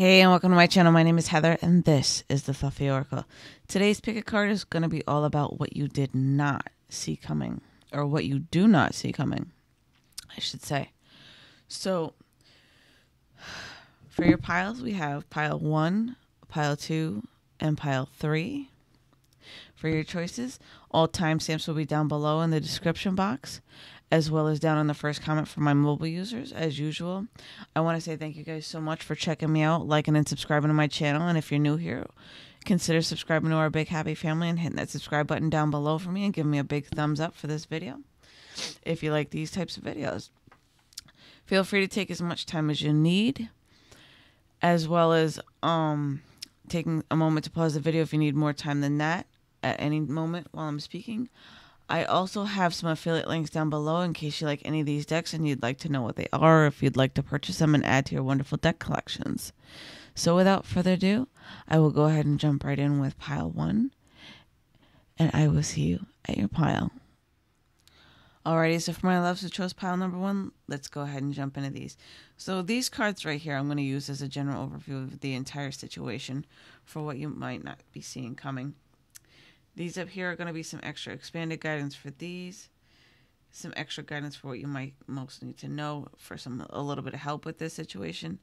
Hey, and welcome to my channel. My name is Heather, and this is the Fluffy Oracle. Today's pick a card is going to be all about what you did not see coming, or what you do not see coming, I should say. So, for your piles, we have pile 1, pile 2, and pile 3. For your choices, all timestamps will be down below in the description box, as well as down in the first comment for my mobile users, as usual. I want to say thank you guys so much for checking me out, liking and subscribing to my channel. And if you're new here, consider subscribing to our big happy family and hitting that subscribe button down below for me and giving me a big thumbs up for this video if you like these types of videos. Feel free to take as much time as you need, as well as taking a moment to pause the video if you need more time than that at any moment while I'm speaking. I also have some affiliate links down below in case you like any of these decks and you'd like to know what they are, or if you'd like to purchase them and add to your wonderful deck collections. So without further ado, I will go ahead and jump right in with pile 1, and I will see you at your pile. Alrighty, so for my loves who chose pile number 1, let's go ahead and jump into these. So these cards right here I'm going to use as a general overview of the entire situation for what you might not be seeing coming. These up here are going to be some extra expanded guidance for these, some extra guidance for what you might most need to know for a little bit of help with this situation,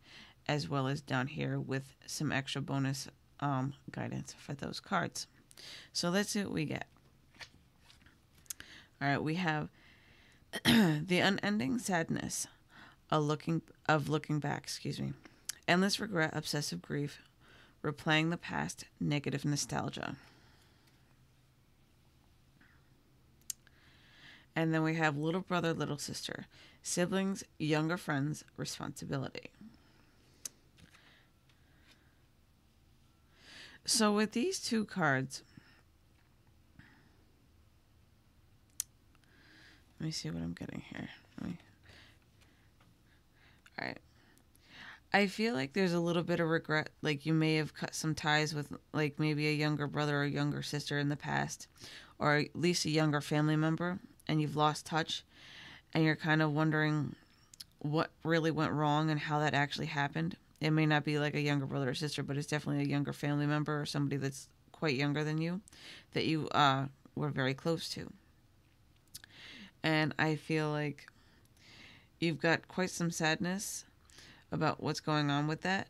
as well as down here with some extra bonus guidance for those cards. So let's see what we get. All right, we have the unending sadness of looking back, endless regret, obsessive grief, replaying the past, negative nostalgia. And then we have little brother, little sister, siblings, younger friends, responsibility. So with these two cards, let me see what I'm getting here. All right. I feel like there's a little bit of regret, like you may have cut some ties with like maybe a younger brother or younger sister in the past, or at least a younger family member, and you've lost touch, and you're kind of wondering what really went wrong and how that actually happened. It may not be like a younger brother or sister, but it's definitely a younger family member or somebody that's quite younger than you that you were very close to. And I feel like you've got quite some sadness about what's going on with that,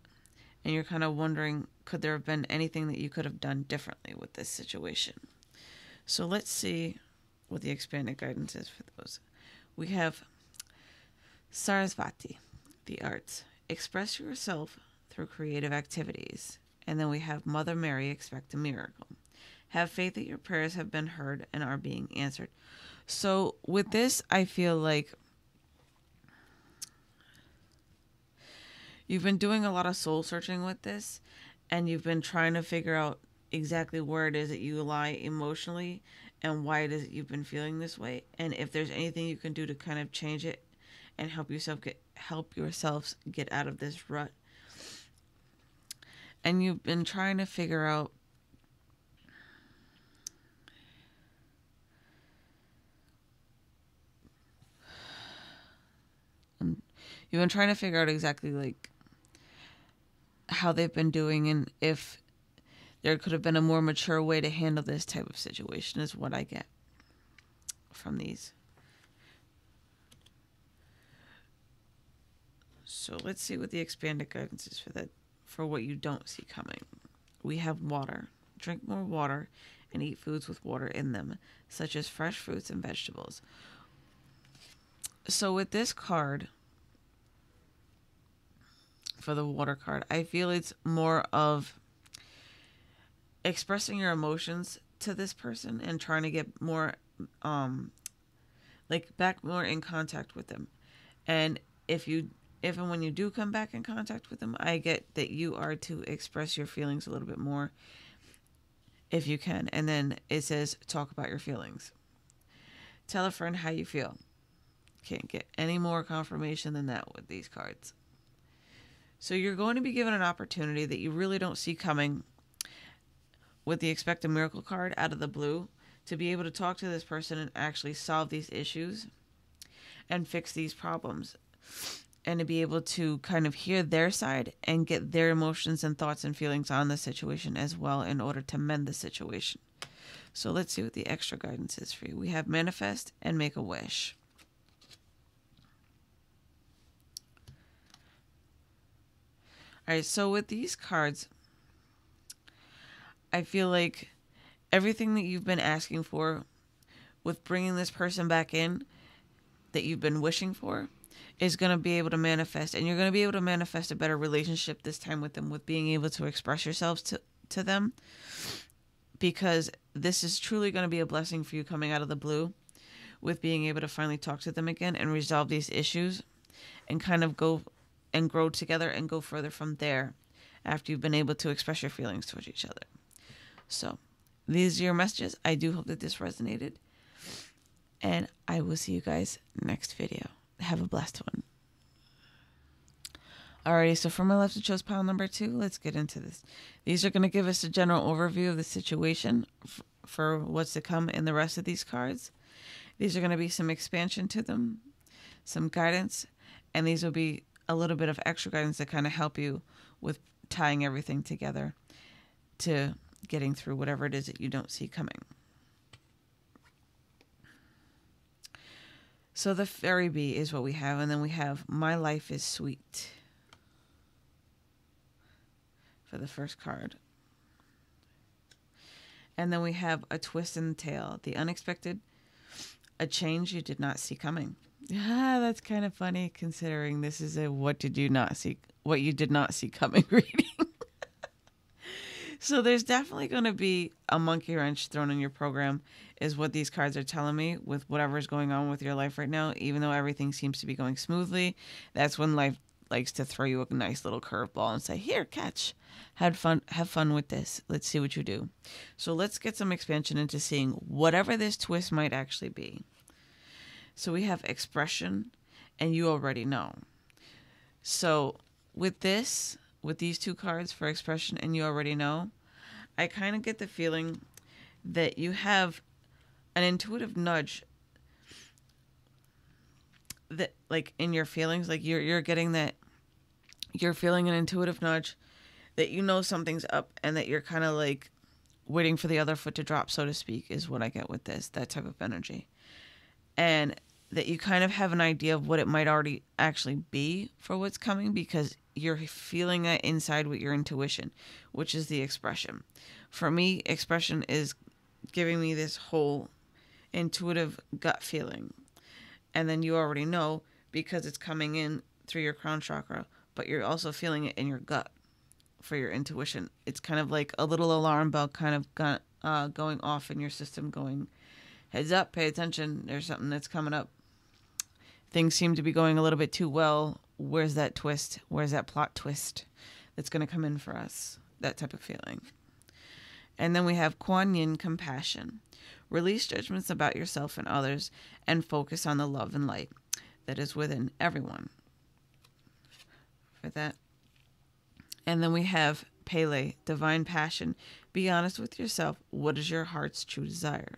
and you're kind of wondering, could there have been anything that you could have done differently with this situation? So let's see what the expanded guidance is for those. We have Sarasvati, the arts. Express yourself through creative activities. And then we have Mother Mary, expect a miracle. Have faith that your prayers have been heard and are being answered. So with this, I feel like you've been doing a lot of soul searching with this, and you've been trying to figure out exactly where it is that you lie emotionally and why it is that you've been feeling this way, and if there's anything you can do to kind of change it and help yourselves get out of this rut. And you've been trying to figure out exactly like how they've been doing, and if there could have been a more mature way to handle this type of situation is what I get from these. So let's see what the expanded guidance is for what you don't see coming. We have water. Drink more water and eat foods with water in them, such as fresh fruits and vegetables. So with this card, for the water card, I feel it's more of expressing your emotions to this person and trying to get more back more in contact with them. And if and when you do come back in contact with them, I get that you are to express your feelings a little bit more if you can. And then it says talk about your feelings. Tell a friend how you feel. Can't get any more confirmation than that with these cards. So you're going to be given an opportunity that you really don't see coming with the Expect a Miracle card out of the blue, to be able to talk to this person and actually solve these issues and fix these problems. and to be able to kind of hear their side and get their emotions and thoughts and feelings on the situation as well in order to mend the situation. So let's see what the extra guidance is for you. We have manifest and make a wish. All right, so with these cards, I feel like everything that you've been asking for with bringing this person back in that you've been wishing for is going to be able to manifest, and you're going to be able to manifest a better relationship this time with them, with being able to express yourselves to them, because this is truly going to be a blessing for you coming out of the blue, with being able to finally talk to them again and resolve these issues and kind of go and grow together and go further from there after you've been able to express your feelings towards each other. So these are your messages. I do hope that this resonated, and I will see you guys next video. Have a blessed one. Alrighty, so for my left, I chose pile number 2. Let's get into this. These are going to give us a general overview of the situation for what's to come in the rest of these cards. These are going to be some expansion to them, some guidance, and these will be a little bit of extra guidance to kind of help you with tying everything together to getting through whatever it is that you don't see coming. So the fairy bee is what we have, and then we have my life is sweet for the first card. And then we have a twist in the tail, the unexpected, a change you did not see coming. That's kind of funny considering this is a what you did not see coming reading. So there's definitely going to be a monkey wrench thrown in your program, is what these cards are telling me, with whatever's going on with your life right now. Even though everything seems to be going smoothly, that's when life likes to throw you a nice little curveball and say, here, catch. Have fun with this. Let's see what you do. So let's get some expansion into seeing whatever this twist might actually be. So we have expression, and you already know. So with these two cards for expression and you already know, I kind of get the feeling that you have an intuitive nudge that, like, in your feelings, like you're getting that you're feeling an intuitive nudge that you know something's up, and that you're kind of like waiting for the other foot to drop, so to speak, is what I get with this, that type of energy. And that you kind of have an idea of what it might already actually be for what's coming, because you're feeling that inside with your intuition, which is the expression. For me, expression is giving me this whole intuitive gut feeling. And then you already know because it's coming in through your crown chakra, but you're also feeling it in your gut for your intuition. It's kind of like a little alarm bell kind of going off in your system, going, heads up, pay attention, there's something that's coming up. Things seem to be going a little bit too well. Where's that twist? Where's that plot twist that's going to come in for us? That type of feeling. And then we have Kuan Yin, compassion. Release judgments about yourself and others and focus on the love and light that is within everyone. For that. And then we have Pele, divine passion. Be honest with yourself. What is your heart's true desire?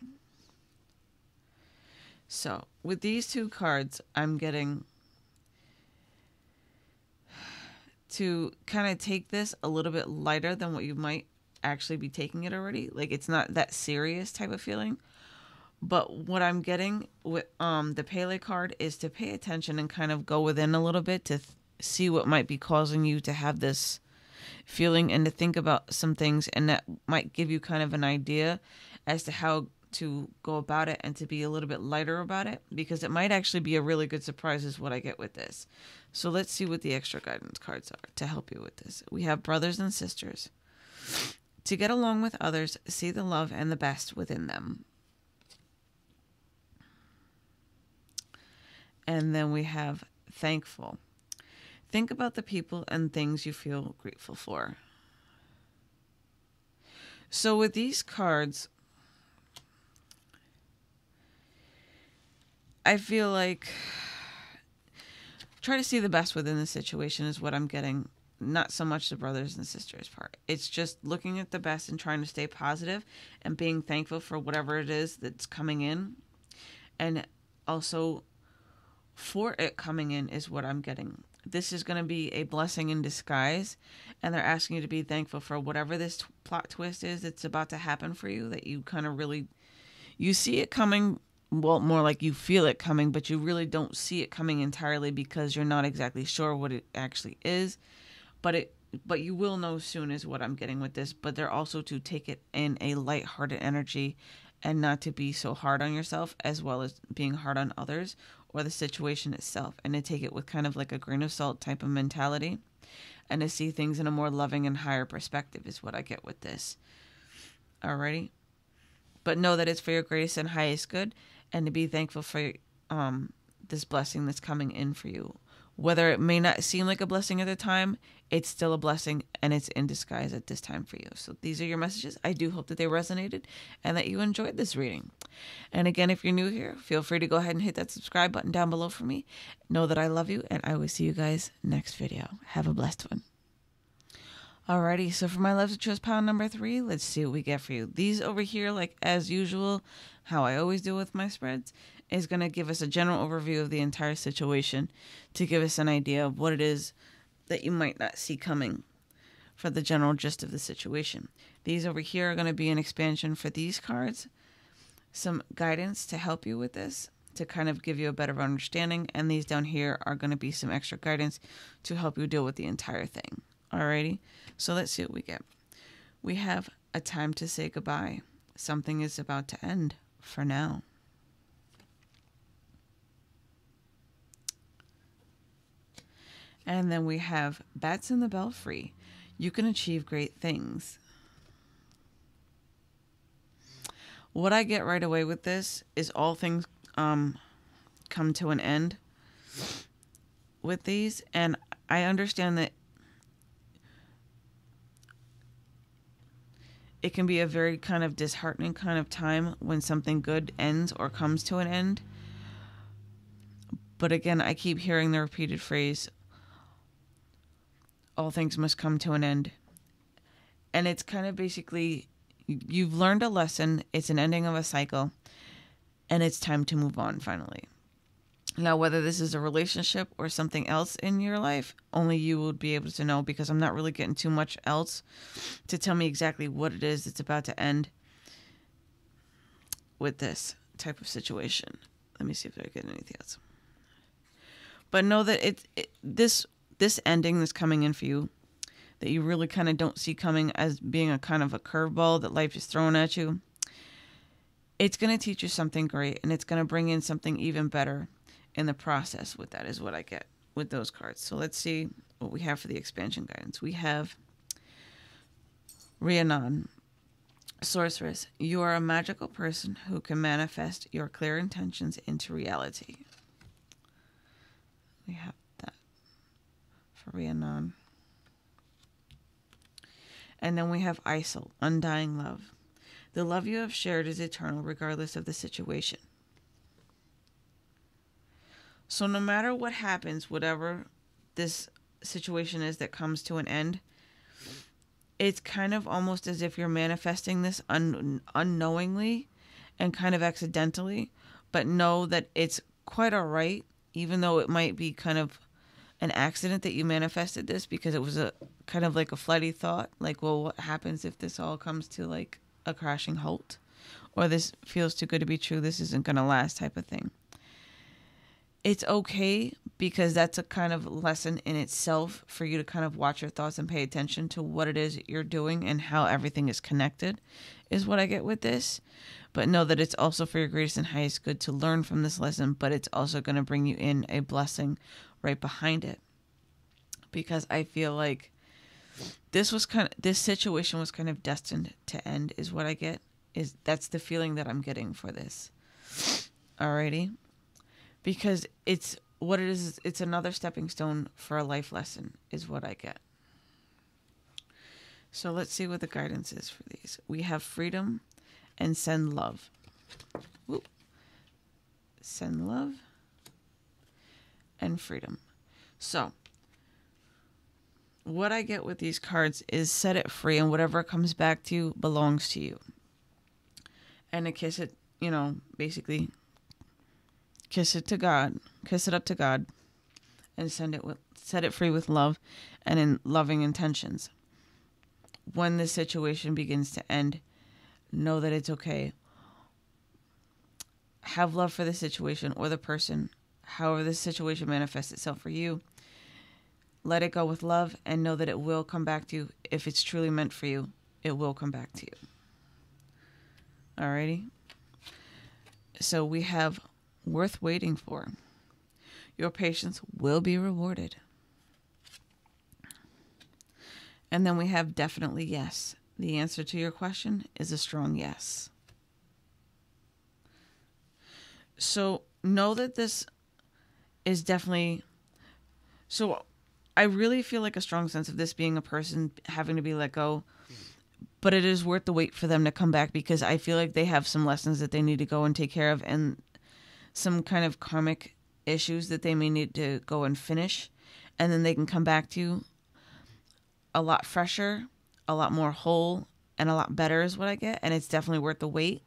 So with these two cards, I'm getting to kind of take this a little bit lighter than what you might actually be taking it already. Like, it's not that serious type of feeling. But what I'm getting with the Pele card is to pay attention and kind of go within a little bit to see what might be causing you to have this feeling, and to think about some things, and that might give you kind of an idea as to how to go about it and to be a little bit lighter about it, because it might actually be a really good surprise is what I get with this. So let's see what the extra guidance cards are to help you with this. We have brothers and sisters. To get along with others, see the love and the best within them. And then we have thankful. Think about the people and things you feel grateful for. So with these cards, I feel like try to see the best within the situation is what I'm getting. Not so much the brothers and sisters part. It's just looking at the best and trying to stay positive and being thankful for whatever it is that's coming in. And also for it coming in is what I'm getting. this is going to be a blessing in disguise, and they're asking you to be thankful for whatever this plot twist is that's about to happen for you, that you kind of really, you see it coming. Well, more like you feel it coming, but you really don't see it coming entirely because you're not exactly sure what it actually is. But you will know soon is what I'm getting with this. But they're also to take it in a lighthearted energy and not to be so hard on yourself as well as being hard on others or the situation itself. And to take it with kind of like a grain of salt type of mentality and to see things in a more loving and higher perspective is what I get with this. Alrighty? But know that it's for your greatest and highest good, and to be thankful for this blessing that's coming in for you. Whether it may not seem like a blessing at the time, it's still a blessing, and it's in disguise at this time for you. So these are your messages. I do hope that they resonated and that you enjoyed this reading. And again, if you're new here, feel free to go ahead and hit that subscribe button down below for me. Know that I love you, and I will see you guys next video. Have a blessed one. Alrighty, so for my love to choose pile number 3, let's see what we get for you. These over here, like as usual, how I always do with my spreads, is going to give us a general overview of the entire situation to give us an idea of what it is that you might not see coming for the general gist of the situation. These over here are going to be an expansion for these cards, some guidance to help you with this, to kind of give you a better understanding, and these down here are going to be some extra guidance to help you deal with the entire thing. Alrighty, so let's see what we get. We have a time to say goodbye. Something is about to end for now. And then we have bats in the belfry. You can achieve great things. What I get right away with this is all things come to an end with these, and I understand that it can be a very kind of disheartening kind of time when something good ends or comes to an end. But again, I keep hearing the repeated phrase, all things must come to an end. And it's kind of basically, you've learned a lesson, it's an ending of a cycle, and it's time to move on finally. Now, whether this is a relationship or something else in your life, only you would be able to know, because I'm not really getting too much else to tell me exactly what it is that's about to end with this type of situation. Let me see if I get anything else. But know that this ending that's coming in for you, that you really kind of don't see coming as being a kind of a curveball that life is throwing at you, it's going to teach you something great, and it's going to bring in something even better in the process with that, is what I get with those cards. So let's see what we have for the expansion guidance. We have Rhiannon, Sorceress. You are a magical person who can manifest your clear intentions into reality. We have that for Rhiannon. And then we have Isel, Undying Love. The love you have shared is eternal regardless of the situation. So no matter what happens, whatever this situation is that comes to an end, it's kind of almost as if you're manifesting this unknowingly and kind of accidentally, but know that it's quite all right, even though it might be kind of an accident that you manifested this, because it was a kind of like a flighty thought, like, well, what happens if this all comes to like a crashing halt, or this feels too good to be true, this isn't going to last type of thing. It's okay, because that's a kind of lesson in itself for you to kind of watch your thoughts and pay attention to what it is you're doing and how everything is connected, is what I get with this. But know that it's also for your greatest and highest good to learn from this lesson, but it's also going to bring you in a blessing right behind it. Because I feel like this situation was kind of destined to end, is what I get. That's the feeling that I'm getting for this. Alrighty? Because it's what it is, it's another stepping stone for a life lesson, is what I get. So let's see what the guidance is for these. We have freedom and send love. Whoop. Send love and freedom. So what I get with these cards is set it free, and whatever comes back to you belongs to you. And to kiss it, basically kiss it to God, kiss it up to God, and send set it free with love and in loving intentions. When this situation begins to end, know that it's okay. Have love for the situation or the person, however this situation manifests itself for you. Let it go with love and know that it will come back to you. If it's truly meant for you, it will come back to you. Alrighty? So we have worth waiting for. Your patience will be rewarded. And then we have definitely yes. The answer to your question is a strong yes. So know that this is definitely... So I really feel like a strong sense of this being a person having to be let go. But it is worth the wait for them to come back, because I feel like they have some lessons that they need to go and take care of, and some kind of karmic issues that they may need to go and finish. And then they can come back to you a lot fresher, a lot more whole, and a lot better is what I get. And it's definitely worth the wait.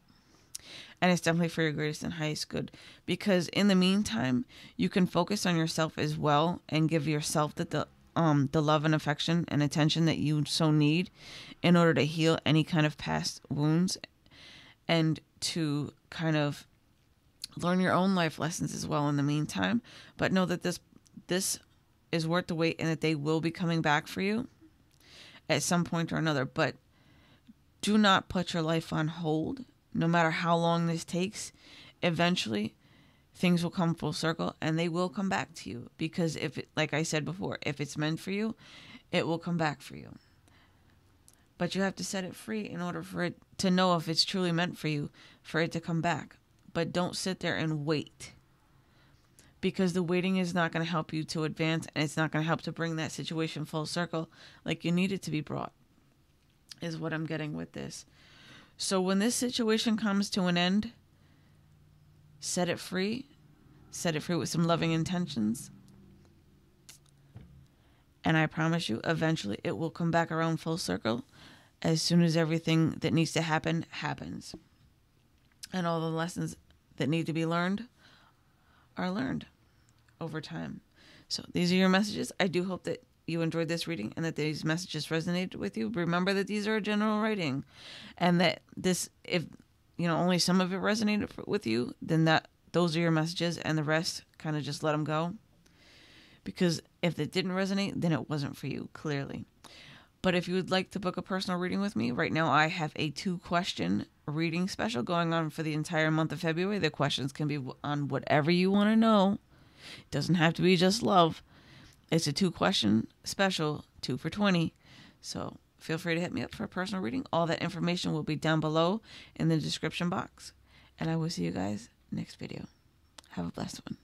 And it's definitely for your greatest and highest good. Because in the meantime, you can focus on yourself as well and give yourself the love and affection and attention that you so need in order to heal any kind of past wounds, and to kind of learn your own life lessons as well in the meantime. But know that this is worth the wait, and that they will be coming back for you at some point or another. But do not put your life on hold. No matter how long this takes, eventually things will come full circle and they will come back to you. Because like I said before, if it's meant for you, it will come back for you. But you have to set it free in order for it to know if it's truly meant for you, for it to come back. But don't sit there and wait. Because the waiting is not going to help you to advance, and it's not going to help to bring that situation full circle like you need it to be brought, is what I'm getting with this. So when this situation comes to an end, set it free. Set it free with some loving intentions. And I promise you, eventually it will come back around full circle as soon as everything that needs to happen happens. And all the lessons that need to be learned are learned over time. So these are your messages. I do hope that you enjoyed this reading and that these messages resonated with you. Remember that these are a general reading, and that this, if only some of it resonated with you, then those are your messages, and the rest kind of just let them go. Because if it didn't resonate, then it wasn't for you, clearly. But if you would like to book a personal reading with me, right now I have a 2-question reading special going on for the entire month of February. The questions can be on whatever you want to know. It doesn't have to be just love. It's a 2-question special, 2 for $20. So feel free to hit me up for a personal reading. All that information will be down below in the description box. And I will see you guys next video. Have a blessed one.